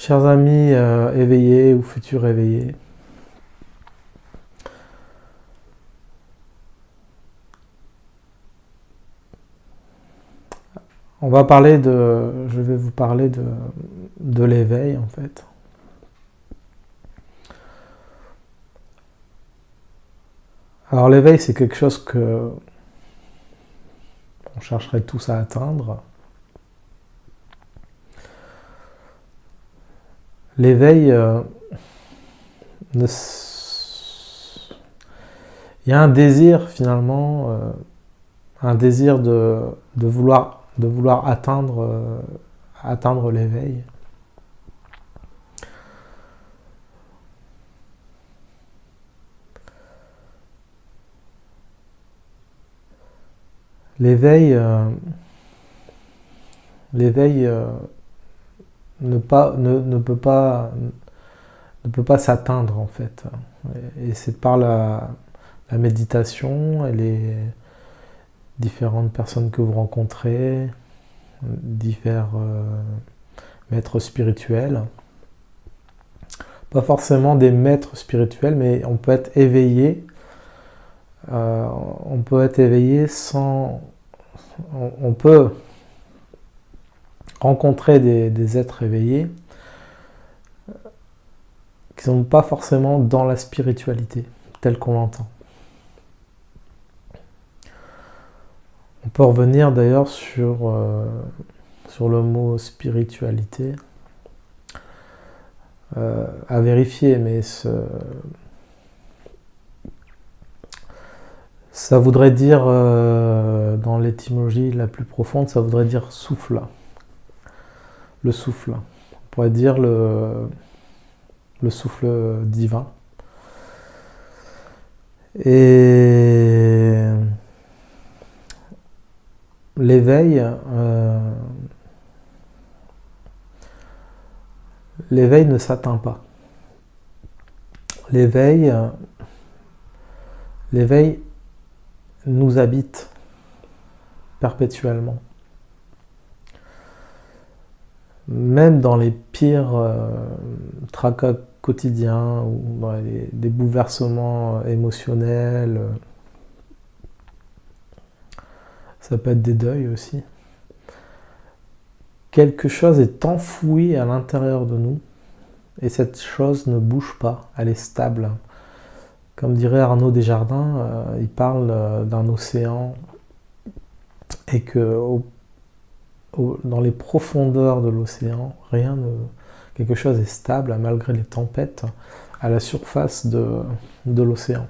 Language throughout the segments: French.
Chers amis éveillés ou futurs éveillés, je vais vous parler de l'éveil en fait. Alors l'éveil, c'est quelque chose que on chercherait tous à atteindre. L'éveil, il y a un désir finalement, un désir de vouloir atteindre l'éveil. L'éveil, ne peut pas s'atteindre en fait. Et c'est par la méditation et les différentes personnes que vous rencontrez, divers maîtres spirituels. Pas forcément des maîtres spirituels, mais on peut être éveillé. On peut être éveillé sans... On peut rencontrer des êtres éveillés qui ne sont pas forcément dans la spiritualité, telle qu'on l'entend. On peut revenir d'ailleurs sur le mot spiritualité, à vérifier, mais ça voudrait dire, dans l'étymologie la plus profonde, ça voudrait dire souffle. Le souffle. On pourrait dire le souffle divin. Et l'éveil, l'éveil ne s'atteint pas. L'éveil nous habite perpétuellement. Même dans les pires tracas quotidiens ou dans des bouleversements émotionnels, ça peut être des deuils aussi. Quelque chose est enfoui à l'intérieur de nous et cette chose ne bouge pas, elle est stable. Comme dirait Arnaud Desjardins, il parle d'un océan et que dans les profondeurs de l'océan, quelque chose est stable malgré les tempêtes à la surface de l'océan.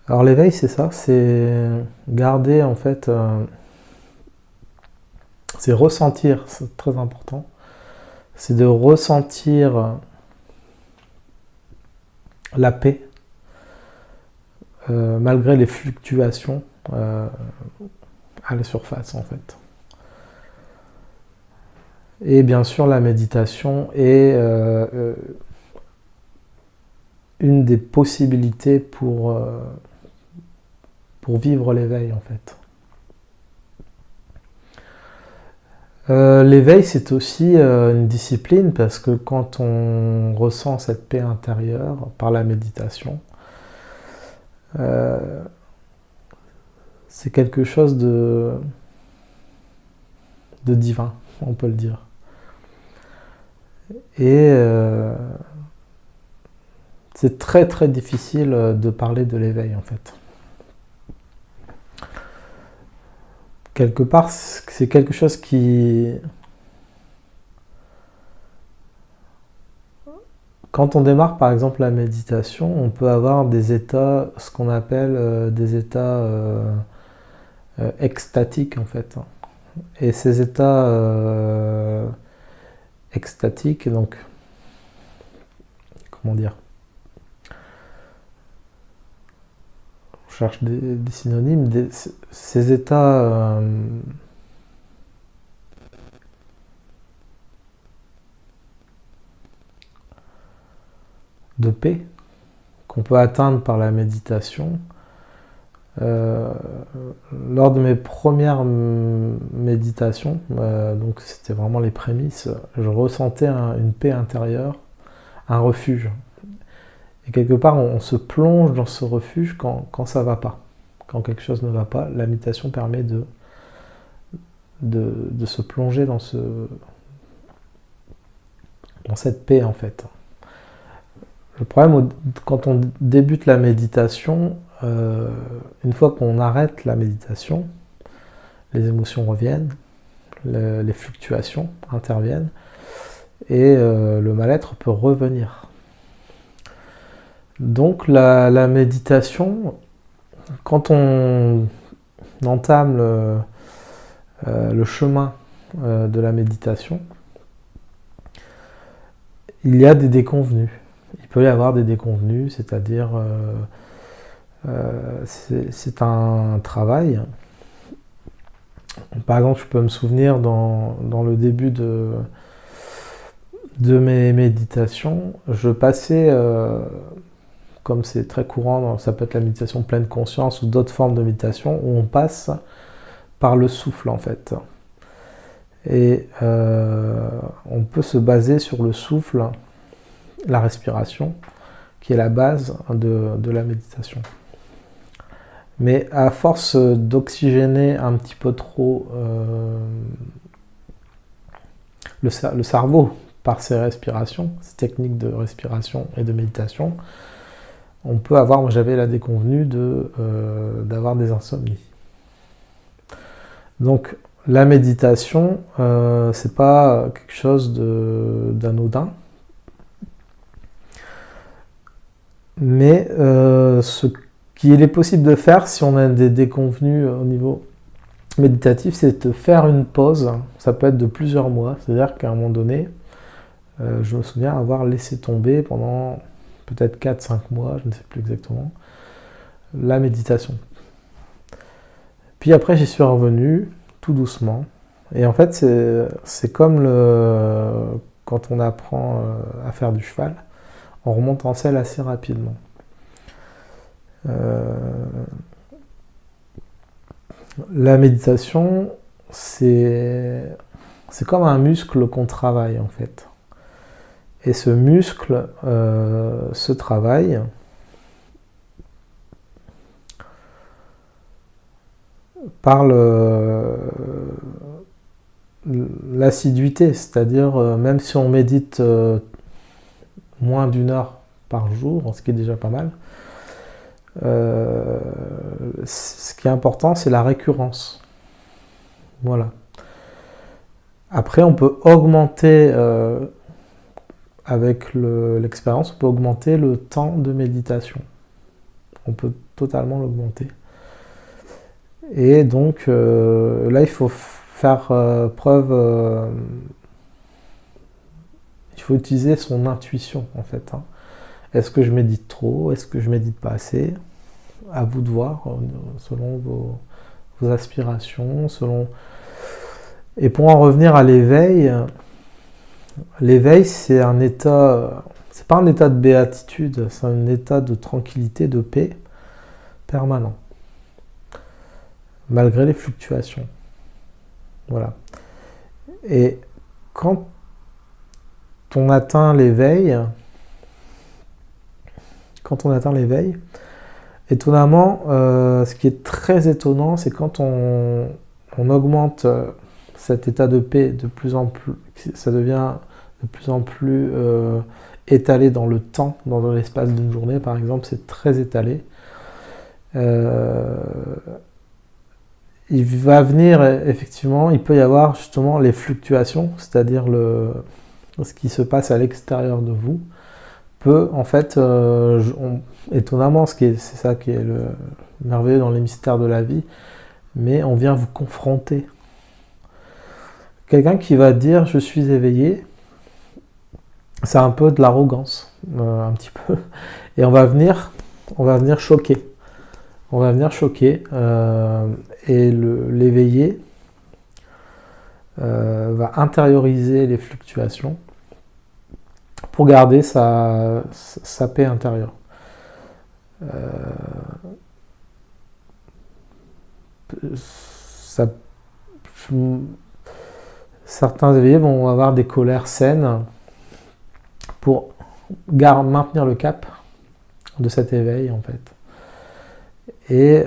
Alors l'éveil, c'est ça, c'est garder en fait, c'est ressentir, c'est très important, c'est de ressentir la paix malgré les fluctuations à la surface en fait. Et bien sûr, la méditation est une des possibilités pour vivre l'éveil en fait. L'éveil, c'est aussi une discipline parce que quand on ressent cette paix intérieure par la méditation, c'est quelque chose de divin, on peut le dire. Et c'est très très difficile de parler de l'éveil en fait. Quelque part, c'est quelque chose qui... Quand on démarre par exemple la méditation, on peut avoir des états, ce qu'on appelle des états extatiques en fait. Et ces états extatiques, donc, comment dire, je cherche des synonymes, ces états de paix qu'on peut atteindre par la méditation Euh, Lors de mes premières méditations, donc c'était vraiment les prémices, je ressentais une paix intérieure, un refuge. Et quelque part, on se plonge dans ce refuge quand ça va pas. Quand quelque chose ne va pas, la méditation permet de se plonger dans cette paix en fait. Le problème, quand on débute la méditation, une fois qu'on arrête la méditation, les émotions reviennent, les fluctuations interviennent, et le mal-être peut revenir. Donc la méditation, quand on entame le chemin de la méditation, il y a des déconvenus. Il peut y avoir des déconvenus, c'est-à-dire c'est un travail. Par exemple, je peux me souvenir dans le début de mes méditations, je passais, comme c'est très courant, ça peut être la méditation pleine conscience ou d'autres formes de méditation, où on passe par le souffle en fait. Et on peut se baser sur le souffle, la respiration, qui est la base de la méditation. Mais à force d'oxygéner un petit peu trop le cerveau par ces respirations, ces techniques de respiration et de méditation, on peut avoir, moi j'avais la déconvenue d'avoir des insomnies. Donc la méditation, c'est pas quelque chose d'anodin, mais ce qu'il est possible de faire si on a des déconvenus au niveau méditatif, c'est de faire une pause. Ça peut être de plusieurs mois, c'est-à-dire qu'à un moment donné, je me souviens avoir laissé tomber pendant peut-être 4-5 mois, je ne sais plus exactement, la méditation. Puis après, j'y suis revenu tout doucement. Et en fait, c'est comme quand on apprend à faire du cheval, on remonte en selle assez rapidement. La méditation, c'est comme un muscle qu'on travaille en fait. Et ce muscle se travaille par l'assiduité, c'est-à-dire même si on médite moins d'1 heure par jour, ce qui est déjà pas mal, ce qui est important, c'est la récurrence. Voilà. Après, on peut augmenter, avec l'expérience, on peut augmenter le temps de méditation. On peut totalement l'augmenter. Et donc, là, il faut faire preuve... il faut utiliser son intuition, en fait. Est-ce que je médite trop? Est-ce que je médite pas assez? À vous de voir, selon vos aspirations, Et pour en revenir à l'éveil, c'est un état... C'est pas un état de béatitude, c'est un état de tranquillité, de paix permanent, malgré les fluctuations. Voilà. Et quand on atteint l'éveil, étonnamment, ce qui est très étonnant, c'est quand on augmente cet état de paix de plus en plus, ça devient de plus en plus étalé dans le temps, dans l'espace d'une journée par exemple, c'est très étalé. Il va venir effectivement, il peut y avoir justement les fluctuations, c'est-à-dire ce qui se passe à l'extérieur de vous, peut en fait, étonnamment, c'est ça qui est le merveilleux dans les mystères de la vie, mais on vient vous confronter. Quelqu'un qui va dire je suis éveillé, c'est un peu de l'arrogance, un petit peu, et on va venir choquer. On va venir choquer, et l'éveillé va intérioriser les fluctuations pour garder sa paix intérieure. ça, certains éveillés vont avoir des colères saines pour maintenir le cap de cet éveil en fait. Et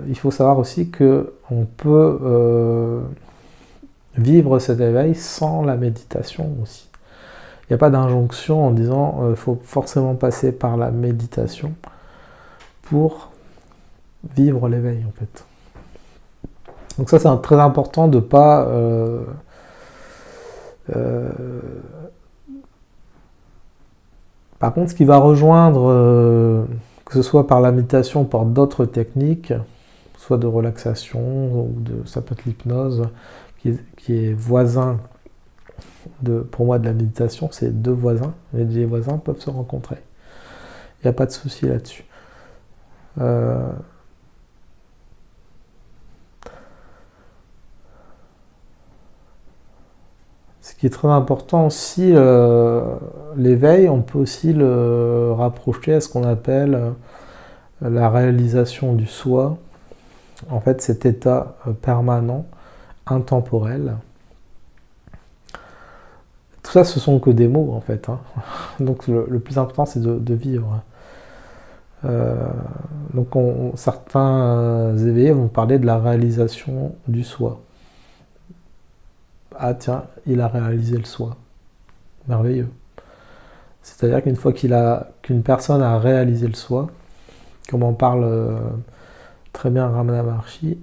il faut savoir aussi qu'on peut vivre cet éveil sans la méditation aussi. Il n'y a pas d'injonction en disant il faut forcément passer par la méditation pour vivre l'éveil en fait. Donc ça c'est très important de ne pas par contre ce qui va rejoindre que ce soit par la méditation ou par d'autres techniques, soit de relaxation ou ça peut être l'hypnose qui est voisin pour moi de la méditation, c'est deux voisins, et les voisins peuvent se rencontrer. Il n'y a pas de souci là-dessus. Ce qui est très important aussi, l'éveil, on peut aussi le rapprocher à ce qu'on appelle la réalisation du soi. En fait, cet état permanent, intemporel. Tout ça, ce sont que des mots, en fait. Hein. Donc, le plus important, c'est de vivre. Donc, certains éveillés vont parler de la réalisation du soi. Ah tiens, il a réalisé le soi. Merveilleux. C'est-à-dire qu'une fois qu'une personne a réalisé le soi, comme en parle très bien Ramana Maharshi,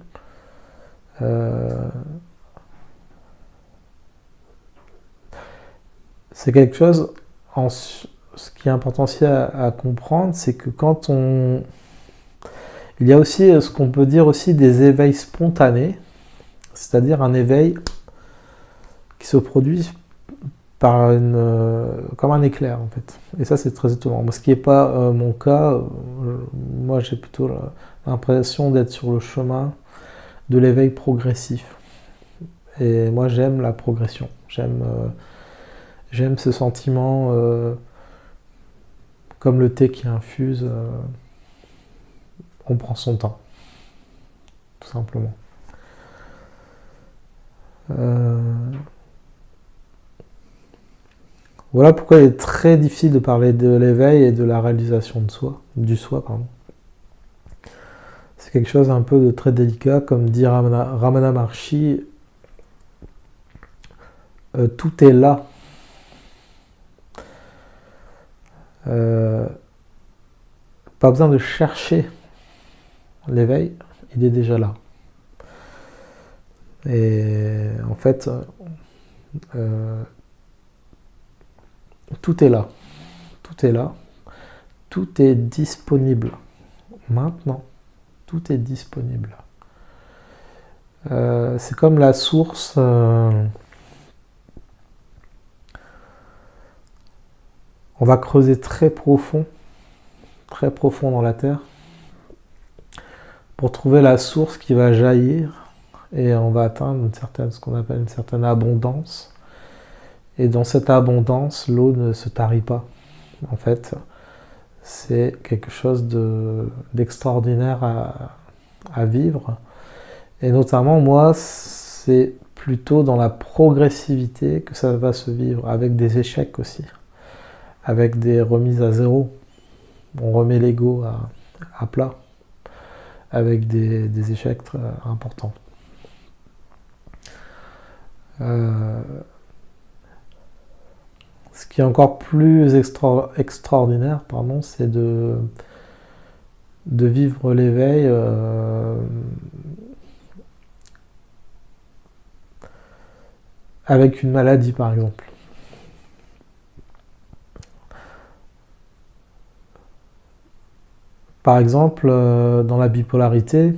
c'est quelque chose, ce qui est important aussi à comprendre, c'est que quand il y a aussi ce qu'on peut dire aussi des éveils spontanés, c'est-à-dire un éveil qui se produit comme un éclair en fait. Et ça c'est très étonnant. Ce qui n'est pas mon cas, moi j'ai plutôt l'impression d'être sur le chemin de l'éveil progressif. Et moi j'aime la progression, j'aime ce sentiment comme le thé qui infuse, on prend son temps, tout simplement. Voilà pourquoi il est très difficile de parler de l'éveil et de la réalisation du soi. C'est quelque chose un peu de très délicat, comme dit Ramana Maharshi, tout est là. Pas besoin de chercher l'éveil, il est déjà là. Et en fait, tout est là. Tout est là. Tout est disponible. Maintenant, tout est disponible. C'est comme la source. On va creuser très profond dans la terre, pour trouver la source qui va jaillir, et on va atteindre ce qu'on appelle une certaine abondance. Et dans cette abondance, l'eau ne se tarit pas. En fait, c'est quelque chose d'extraordinaire à vivre. Et notamment, moi, c'est plutôt dans la progressivité que ça va se vivre, avec des échecs aussi, avec des remises à zéro. On remet l'ego à plat, avec des échecs très importants. Ce qui est encore plus extraordinaire, c'est de vivre l'éveil avec une maladie, par exemple. Par exemple, dans la bipolarité,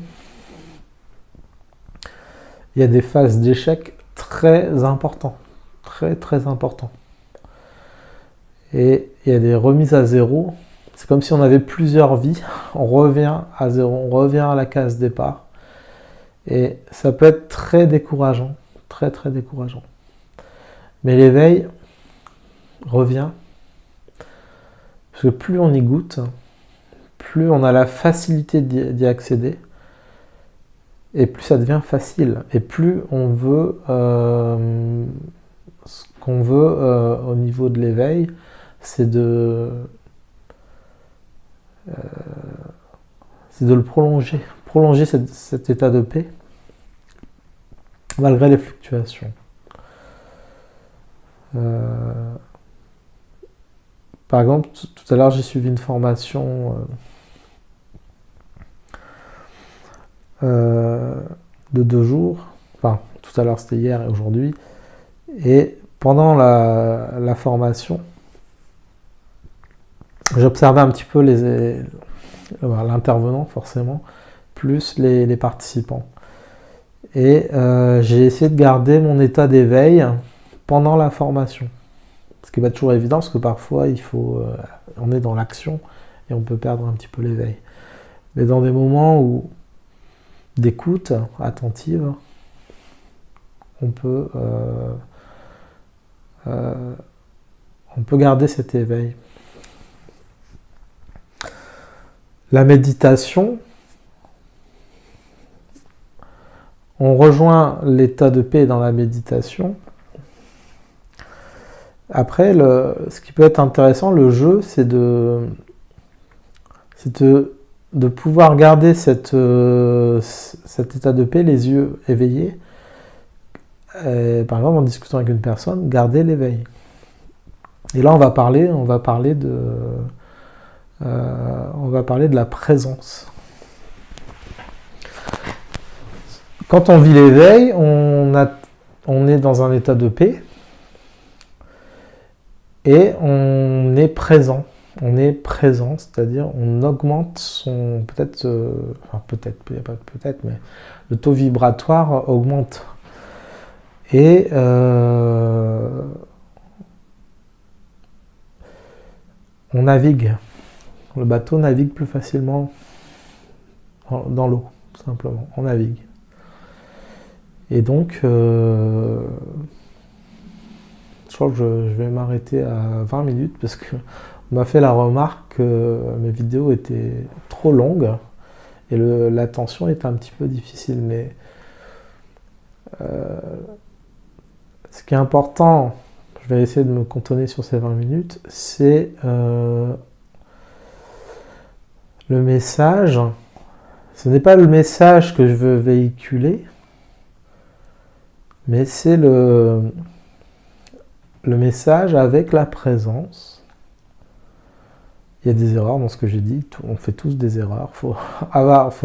il y a des phases d'échec très importants, très importants. Et il y a des remises à zéro. C'est comme si on avait plusieurs vies. On revient à zéro, on revient à la case départ. Et ça peut être très décourageant, très décourageant. Mais l'éveil revient, parce que plus on y goûte, plus on a la facilité d'y accéder, et plus ça devient facile. Et plus on veut ce qu'on veut au niveau de l'éveil, c'est de le prolonger cet état de paix, malgré les fluctuations. Par exemple, tout à l'heure, j'ai suivi une formation de 2 jours. Enfin, tout à l'heure, c'était hier et aujourd'hui. Et pendant la formation, j'observais un petit peu l'intervenant, forcément, plus les participants. Et j'ai essayé de garder mon état d'éveil pendant la formation. Ce qui n'est pas toujours évident, parce que parfois, on est dans l'action et on peut perdre un petit peu l'éveil. Mais dans des moments d'écoute attentive, on peut garder cet éveil. La méditation, on rejoint l'état de paix dans la méditation. Après, ce qui peut être intéressant, le jeu, c'est de pouvoir garder cet état de paix, les yeux éveillés. Et, par exemple, en discutant avec une personne, garder l'éveil. Et là, on va parler de la présence. Quand on vit l'éveil, on est dans un état de paix et on est présent. On est présent, c'est-à-dire on augmente son mais le taux vibratoire augmente. Et on navigue. Le bateau navigue plus facilement dans l'eau, tout simplement. On navigue. Et donc, je crois que je vais m'arrêter à 20 minutes parce qu'on m'a fait la remarque que mes vidéos étaient trop longues et l'attention est un petit peu difficile. Mais ce qui est important, je vais essayer de me cantonner sur ces 20 minutes, c'est le message. Ce n'est pas le message que je veux véhiculer, mais c'est le message avec la présence. Il y a des erreurs dans ce que j'ai dit, on fait tous des erreurs. Faut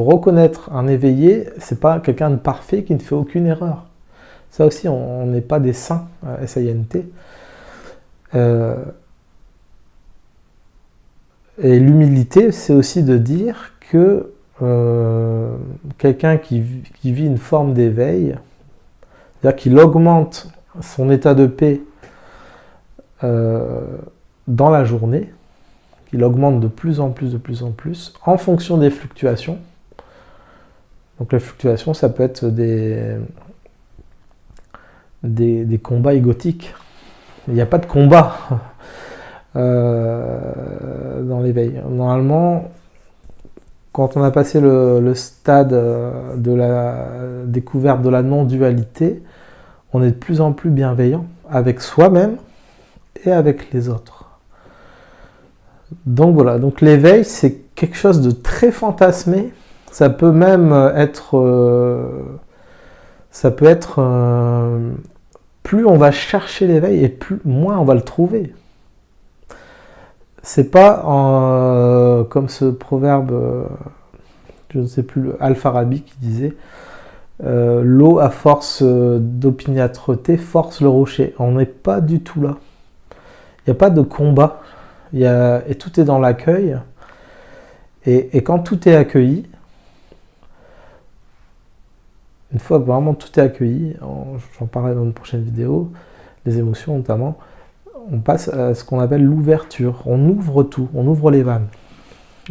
reconnaître un éveillé, c'est pas quelqu'un de parfait qui ne fait aucune erreur. Ça aussi, on n'est pas des saints, S-A-I-N-T. Et l'humilité, c'est aussi de dire que quelqu'un qui vit une forme d'éveil, c'est-à-dire qu'il augmente son état de paix dans la journée, qu'il augmente de plus en plus, en fonction des fluctuations. Donc les fluctuations, ça peut être des combats égotiques. Il n'y a pas de combat dans l'éveil. Normalement, quand on a passé le stade de la découverte de la non-dualité, on est de plus en plus bienveillant avec soi-même et avec les autres. Donc voilà, donc l'éveil, c'est quelque chose de très fantasmé. Ça peut même être... plus on va chercher l'éveil et moins on va le trouver. C'est pas comme ce proverbe, je ne sais plus, Al-Farabi qui disait l'eau à force d'opiniâtreté force le rocher. On n'est pas du tout là. Il n'y a pas de combat. Et tout est dans l'accueil. Et quand tout est accueilli, une fois que vraiment tout est accueilli, j'en parlerai dans une prochaine vidéo, les émotions notamment, on passe à ce qu'on appelle l'ouverture. On ouvre tout, on ouvre les vannes.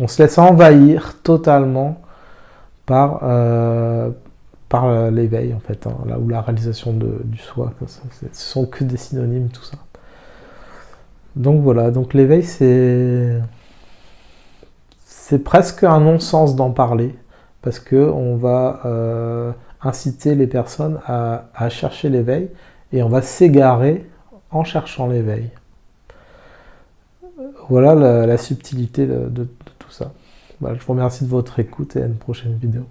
On se laisse envahir totalement par l'éveil, en fait, là où la réalisation du soi. Ce sont que des synonymes, tout ça. Donc voilà, donc l'éveil, c'est presque un non-sens d'en parler, parce qu'on va inciter les personnes à chercher l'éveil et on va s'égarer en cherchant l'éveil. Voilà la subtilité de tout ça. Voilà, je vous remercie de votre écoute et à une prochaine vidéo.